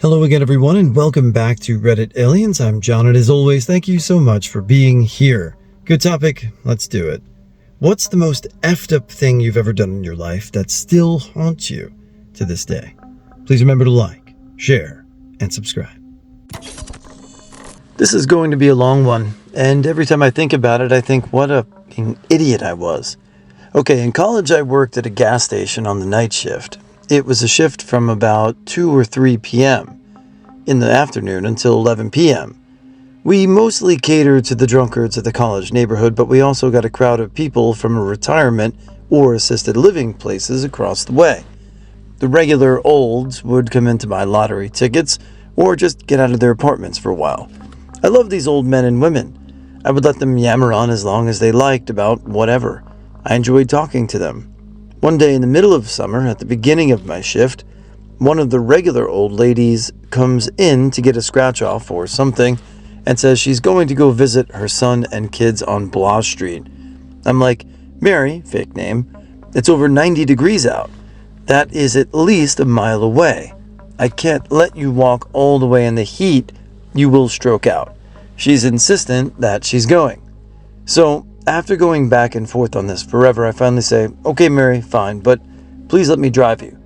Hello again, everyone, and welcome back to Reddit Aliens. I'm John, and as always, thank you so much for being here. Good topic, let's do it. What's the most effed up thing you've ever done in your life that still haunts you to this day? Please remember to like, share, and subscribe. This is going to be a long one, and every time I think about it, I think what a fucking idiot I was. Okay, in college I worked at a gas station on the night shift. It was a shift from about 2 or 3 p.m. in the afternoon until 11 p.m. We mostly catered to the drunkards of the college neighborhood, but we also got a crowd of people from a retirement or assisted living places across the way. The regular olds would come in to buy lottery tickets or just get out of their apartments for a while. I loved these old men and women. I would let them yammer on as long as they liked about whatever. I enjoyed talking to them. One day in the middle of summer, at the beginning of my shift, one of the regular old ladies comes in to get a scratch off or something and says she's going to go visit her son and kids on Blah Street. I'm like, Mary, fake name, it's over 90 degrees out. That is at least a mile away. I can't let you walk all the way in the heat. You will stroke out. She's insistent that she's going. So, after going back and forth on this forever, I finally say, okay, Mary, fine, but please let me drive you.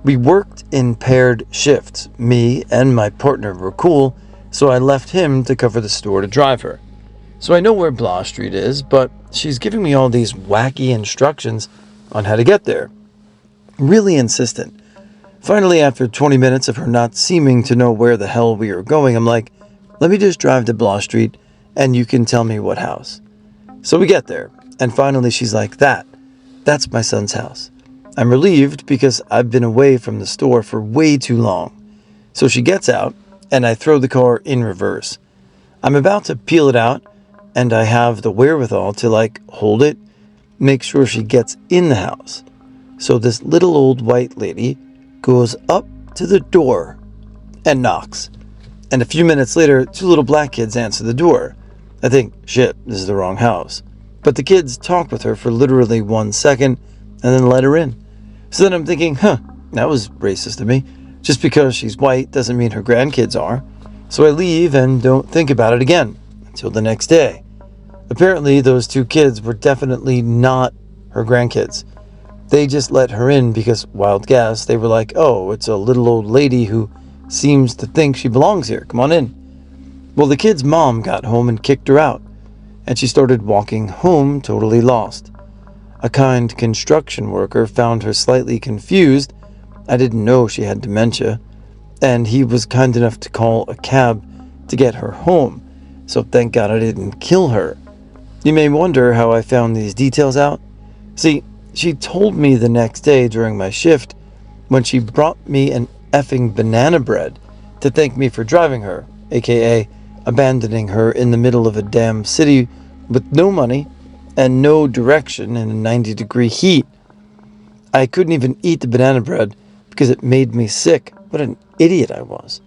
We worked in paired shifts. Me and my partner were cool, so I left him to cover the store to drive her. So I know where Blah Street is, but she's giving me all these wacky instructions on how to get there. Really insistent. Finally, after 20 minutes of her not seeming to know where the hell we are going, I'm like, let me just drive to Blah Street and you can tell me what house. So we get there, and finally she's like, that's my son's house. I'm relieved because I've been away from the store for way too long. So she gets out, and I throw the car in reverse. I'm about to peel it out, and I have the wherewithal to hold it, make sure she gets in the house. So this little old white lady goes up to the door and knocks. And a few minutes later, 2 little black kids answer the door. I think, shit, this is the wrong house. But the kids talk with her for literally 1 second and then let her in. So then I'm thinking, that was racist of me. Just because she's white doesn't mean her grandkids are. So I leave and don't think about it again until the next day. Apparently, those 2 kids were definitely not her grandkids. They just let her in because, wild guess, they were like, oh, it's a little old lady who seems to think she belongs here. Come on in. Well, the kid's mom got home and kicked her out, and she started walking home totally lost. A kind construction worker found her slightly confused. I didn't know she had dementia, and he was kind enough to call a cab to get her home, so thank God I didn't kill her. You may wonder how I found these details out. See, she told me the next day during my shift when she brought me an effing banana bread to thank me for driving her, aka abandoning her in the middle of a damn city with no money and no direction in a 90-degree heat. I couldn't even eat the banana bread because it made me sick. What an idiot I was.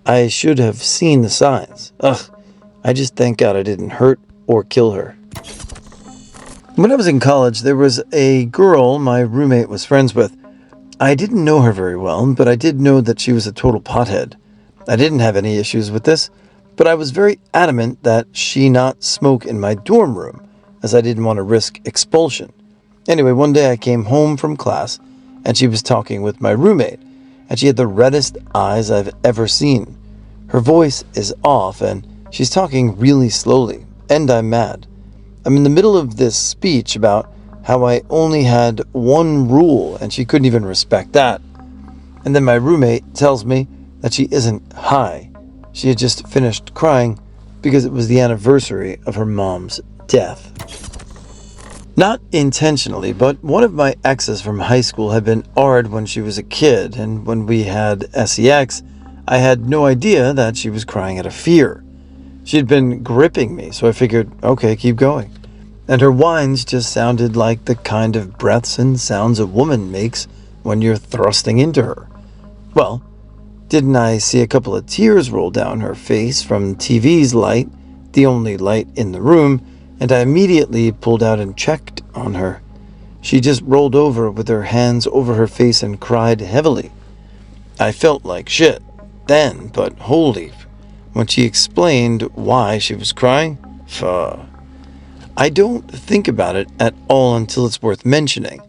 I should have seen the signs. I just thank God I didn't hurt or kill her. When I was in college, there was a girl my roommate was friends with. I didn't know her very well, but I did know that she was a total pothead. I didn't have any issues with this, but I was very adamant that she not smoke in my dorm room, as I didn't want to risk expulsion. Anyway, one day I came home from class, and she was talking with my roommate, and she had the reddest eyes I've ever seen. Her voice is off, and she's talking really slowly, and I'm mad. I'm in the middle of this speech about how I only had one rule, and she couldn't even respect that. And then my roommate tells me that she isn't high. She had just finished crying because it was the anniversary of her mom's death. Not intentionally, but one of my exes from high school had been AR'd when she was a kid, and when we had sex, I had no idea that she was crying out of fear. She had been gripping me, so I figured, okay, keep going. And her whines just sounded like the kind of breaths and sounds a woman makes when you're thrusting into her. Well, didn't I see a couple of tears roll down her face from the TV's light, the only light in the room, and I immediately pulled out and checked on her. She just rolled over with her hands over her face and cried heavily. I felt like shit. then, but holy, when she explained why she was crying, I don't think about it at all until it's worth mentioning,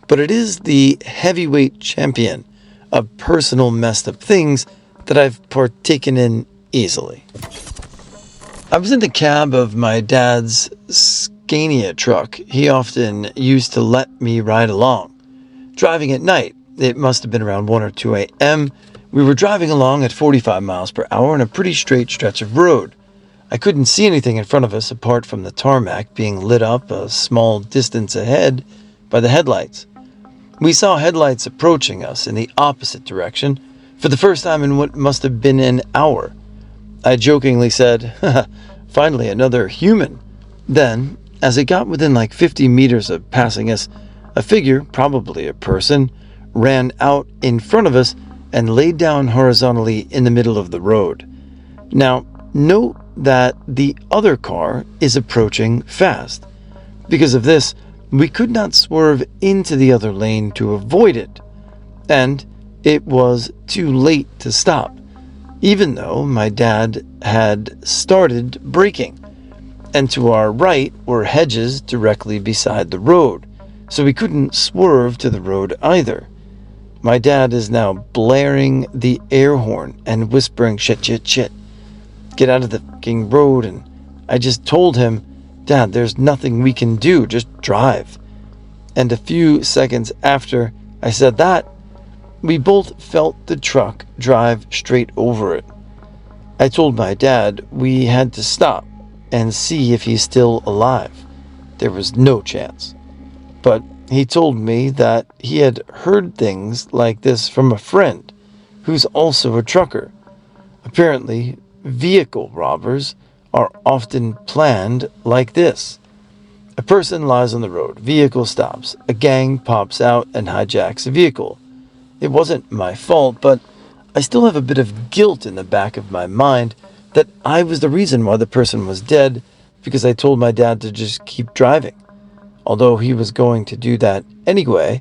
but it is the heavyweight champion of personal messed up things that I've partaken in easily. I was in the cab of my dad's Scania truck. He often used to let me ride along. Driving at night, it must have been around 1 or 2 a.m., we were driving along at 45 miles per hour on a pretty straight stretch of road. I couldn't see anything in front of us apart from the tarmac being lit up a small distance ahead by the headlights. We saw headlights approaching us in the opposite direction for the first time in what must have been an hour. I jokingly said, "Finally another human." Then, as it got within like 50 meters of passing us, a figure, probably a person, ran out in front of us and laid down horizontally in the middle of the road. Now, note that the other car is approaching fast. Because of this, we could not swerve into the other lane to avoid it. And it was too late to stop, even though my dad had started braking. And to our right were hedges directly beside the road, so we couldn't swerve to the road either. My dad is now blaring the air horn and whispering, "Shit, shit, shit. Get out of the fucking road." And I just told him, "Dad, there's nothing we can do, just drive." And a few seconds after I said that, we both felt the truck drive straight over it. I told my dad we had to stop and see if he's still alive. There was no chance. But he told me that he had heard things like this from a friend who's also a trucker. Apparently, vehicle robbers are often planned like this. A person lies on the road, vehicle stops, a gang pops out and hijacks a vehicle. It wasn't my fault, but I still have a bit of guilt in the back of my mind that I was the reason why the person was dead because I told my dad to just keep driving. Although he was going to do that anyway,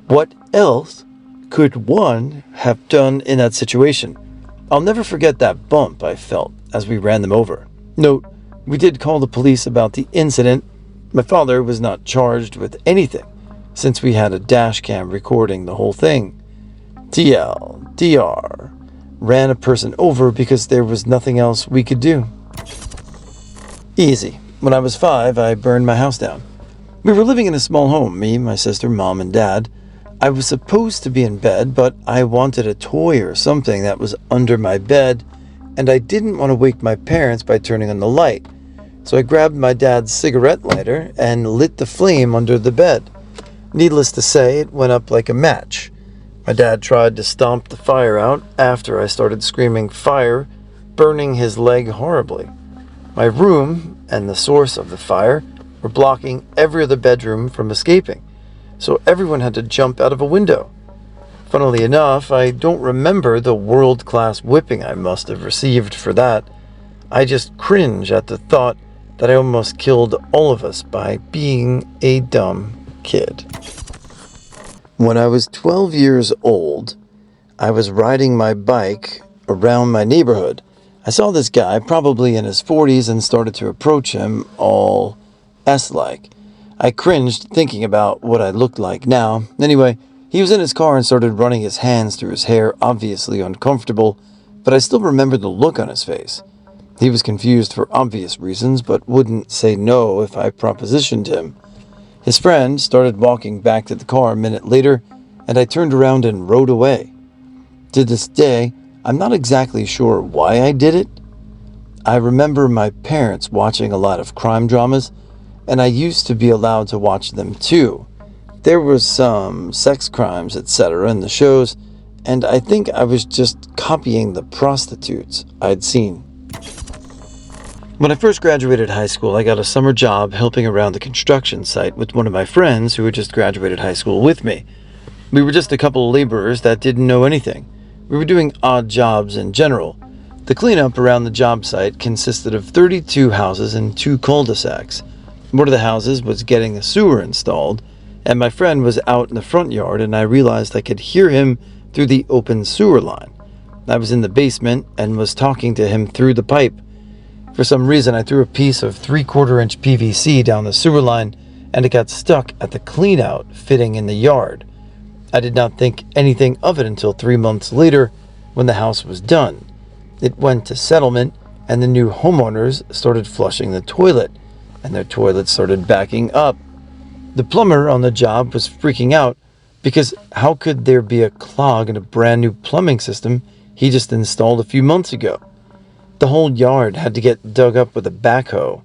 what else could one have done in that situation? I'll never forget that bump I felt as we ran them over. Note, we did call the police about the incident. My father was not charged with anything since we had a dash cam recording the whole thing. TLDR, ran a person over because there was nothing else we could do. Easy. When I was 5, I burned my house down. We were living in a small home, me, my sister, mom, and dad. I was supposed to be in bed, but I wanted a toy or something that was under my bed, and I didn't want to wake my parents by turning on the light. So I grabbed my dad's cigarette lighter and lit the flame under the bed. Needless to say, it went up like a match. My dad tried to stomp the fire out after I started screaming fire, burning his leg horribly. My room and the source of the fire were blocking every other bedroom from escaping, so everyone had to jump out of a window. Funnily enough, I don't remember the world-class whipping I must have received for that. I just cringe at the thought that I almost killed all of us by being a dumb kid. When I was 12 years old, I was riding my bike around my neighborhood. I saw this guy, probably in his 40s, and started to approach him all S-like. I cringed thinking about what I looked like now. Anyway, he was in his car and started running his hands through his hair, obviously uncomfortable, but I still remember the look on his face. He was confused for obvious reasons, but wouldn't say no if I propositioned him. His friend started walking back to the car a minute later, and I turned around and rode away. To this day, I'm not exactly sure why I did it. I remember my parents watching a lot of crime dramas, and I used to be allowed to watch them too. There was some sex crimes, etc. in the shows, and I think I was just copying the prostitutes I'd seen. When I first graduated high school, I got a summer job helping around the construction site with one of my friends who had just graduated high school with me. We were just a couple of laborers that didn't know anything. We were doing odd jobs in general. The cleanup around the job site consisted of 32 houses and 2 cul-de-sacs. One of the houses was getting a sewer installed, and my friend was out in the front yard, and I realized I could hear him through the open sewer line. I was in the basement and was talking to him through the pipe. For some reason, I threw a piece of 3/4-inch PVC down the sewer line, and it got stuck at the cleanout fitting in the yard. I did not think anything of it until 3 months later when the house was done. It went to settlement, and the new homeowners started flushing the toilet, and their toilet started backing up. The plumber on the job was freaking out because how could there be a clog in a brand new plumbing system he just installed a few months ago? The whole yard had to get dug up with a backhoe,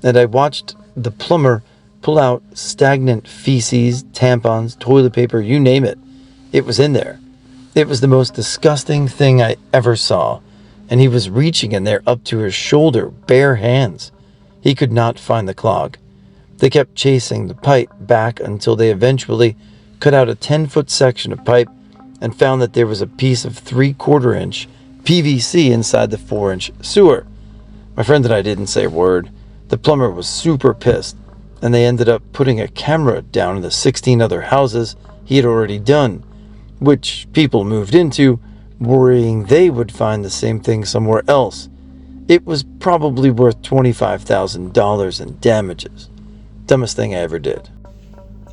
and I watched the plumber pull out stagnant feces, tampons, toilet paper, you name it. It was in there. It was the most disgusting thing I ever saw, and he was reaching in there up to his shoulder, bare hands. He could not find the clog. They kept chasing the pipe back until they eventually cut out a 10-foot section of pipe and found that there was a piece of 3/4-inch PVC inside the 4-inch sewer. My friend and I didn't say a word. The plumber was super pissed, and they ended up putting a camera down in the 16 other houses he had already done, which people moved into, worrying they would find the same thing somewhere else. It was probably worth $25,000 in damages. Dumbest thing I ever did.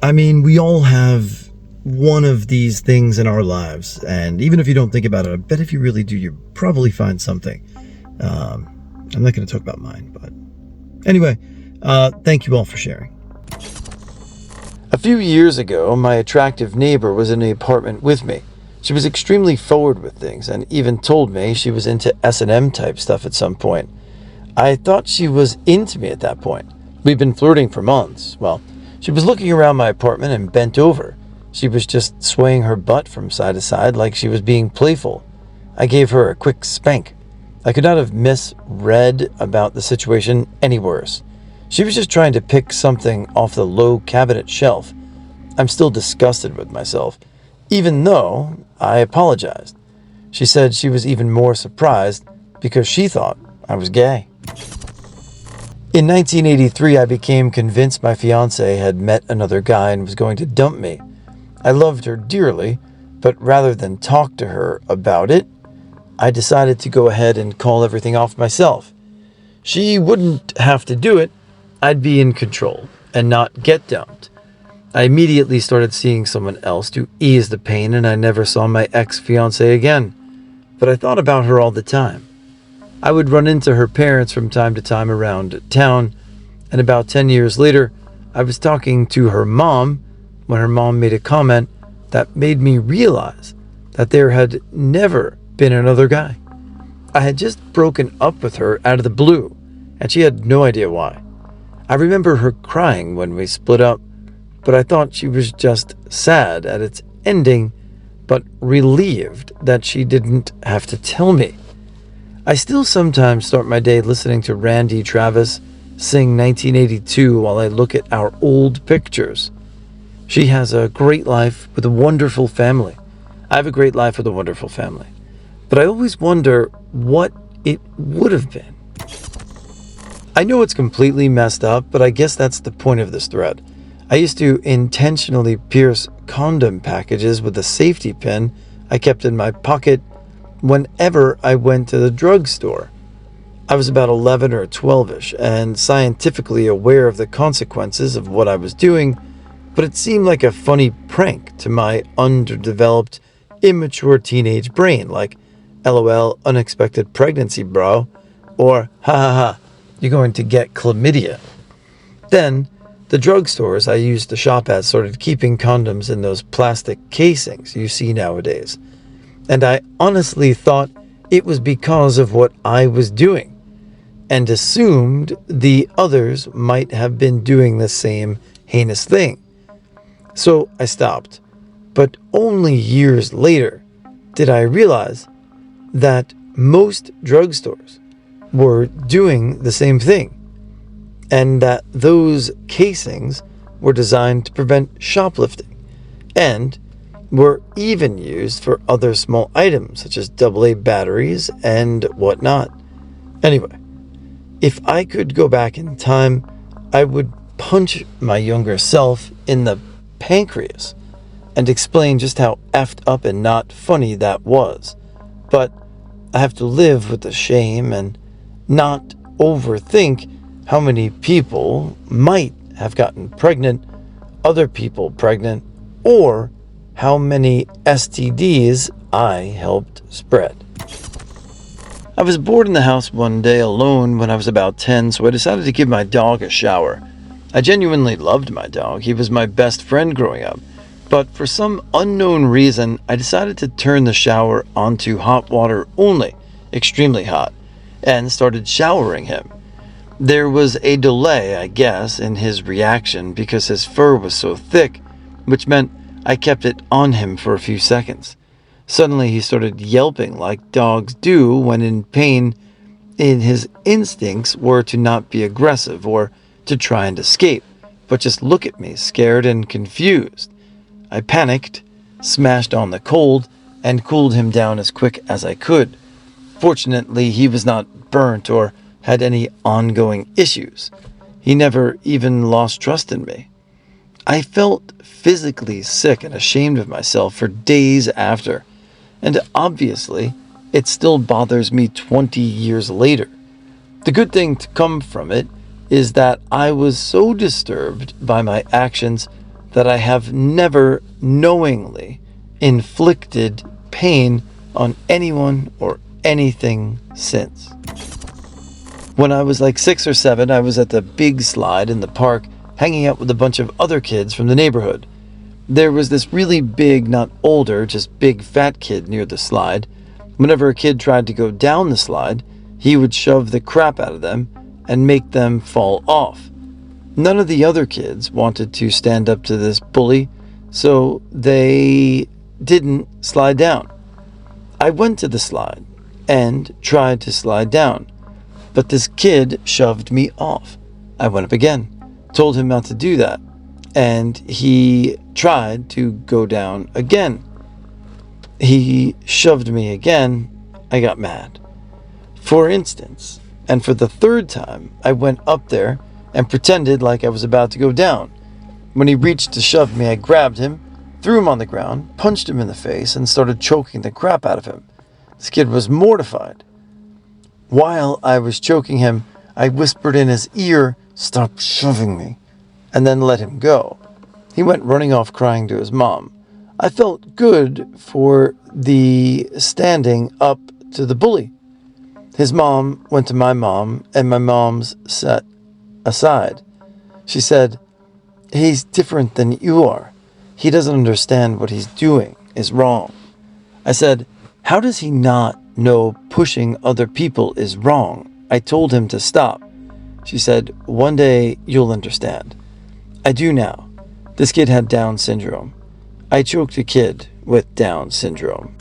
I mean, we all have one of these things in our lives, and even if you don't think about it, I bet if you really do, you probably find something. I'm not going to talk about mine, but anyway, thank you all for sharing. A few years ago, my attractive neighbor was in the apartment with me. She was extremely forward with things and even told me she was into S&M type stuff at some point. I thought she was into me at that point. We'd been flirting for months. Well, she was looking around my apartment and bent over. She was just swaying her butt from side to side like she was being playful. I gave her a quick spank. I could not have misread about the situation any worse. She was just trying to pick something off the low cabinet shelf. I'm still disgusted with myself, even though I apologized. She said she was even more surprised because she thought I was gay. In 1983, I became convinced my fiancé had met another guy and was going to dump me. I loved her dearly, but rather than talk to her about it, I decided to go ahead and call everything off myself. She wouldn't have to do it. I'd be in control and not get dumped. I immediately started seeing someone else to ease the pain, and I never saw my ex-fiancé again. But I thought about her all the time. I would run into her parents from time to time around town, and about 10 years later, I was talking to her mom when her mom made a comment that made me realize that there had never been another guy. I had just broken up with her out of the blue, and she had no idea why. I remember her crying when we split up, but I thought she was just sad at its ending, but relieved that she didn't have to tell me. I still sometimes start my day listening to Randy Travis sing 1982 while I look at our old pictures. She has a great life with a wonderful family. I have a great life with a wonderful family. But I always wonder what it would have been. I know it's completely messed up, but I guess that's the point of this thread. I used to intentionally pierce condom packages with a safety pin I kept in my pocket whenever I went to the drugstore. I was about 11 or 12ish and scientifically aware of the consequences of what I was doing, but it seemed like a funny prank to my underdeveloped, immature teenage brain, like LOL, unexpected pregnancy, bro, or ha ha ha, you're going to get chlamydia. Then, the drugstores I used to shop at started keeping condoms in those plastic casings you see nowadays. And I honestly thought it was because of what I was doing, and assumed the others might have been doing the same heinous thing. So I stopped. But only years later did I realize that most drugstores were doing the same thing, and that those casings were designed to prevent shoplifting, and were even used for other small items such as AA batteries and whatnot. Anyway, if I could go back in time, I would punch my younger self in the pancreas and explain just how effed up and not funny that was. But I have to live with the shame and not overthink how many people might have gotten pregnant, other people pregnant, or how many STDs I helped spread. I was bored in the house one day alone when I was about 10, so I decided to give my dog a shower. I genuinely loved my dog. He was my best friend growing up. But for some unknown reason, I decided to turn the shower onto hot water only, extremely hot, and started showering him. There was a delay, I guess, in his reaction because his fur was so thick, which meant I kept it on him for a few seconds. Suddenly he started yelping like dogs do when in pain, and his instincts were to not be aggressive or to try and escape, but just look at me, scared and confused. I panicked, smashed on the cold, and cooled him down as quick as I could. Fortunately, he was not burnt or had any ongoing issues. He never even lost trust in me. I felt physically sick and ashamed of myself for days after, and obviously, it still bothers me 20 years later. The good thing to come from it is that I was so disturbed by my actions that I have never knowingly inflicted pain on anyone or anything since. When I was like 6 or 7, I was at the big slide in the park hanging out with a bunch of other kids from the neighborhood. There was this really big, not older, just big fat kid near the slide. Whenever a kid tried to go down the slide, he would shove the crap out of them and make them fall off. None of the other kids wanted to stand up to this bully, so they didn't slide down. I went to the slide and tried to slide down, but this kid shoved me off. I went up again, told him not to do that, and he tried to go down again. He shoved me again. I got mad. For instance, and for the third time, I went up there and pretended like I was about to go down. When he reached to shove me, I grabbed him, threw him on the ground, punched him in the face, and started choking the crap out of him. This kid was mortified. While I was choking him, I whispered in his ear, "Stop shoving me," and then let him go. He went running off crying to his mom. I felt good for the standing up to the bully. His mom went to my mom, and my mom's sat aside. She said, "He's different than you are. He doesn't understand what he's doing is wrong." I said, "How does he not know pushing other people is wrong? I told him to stop." She said, "One day you'll understand." I do now. This kid had Down syndrome. I choked a kid with Down syndrome.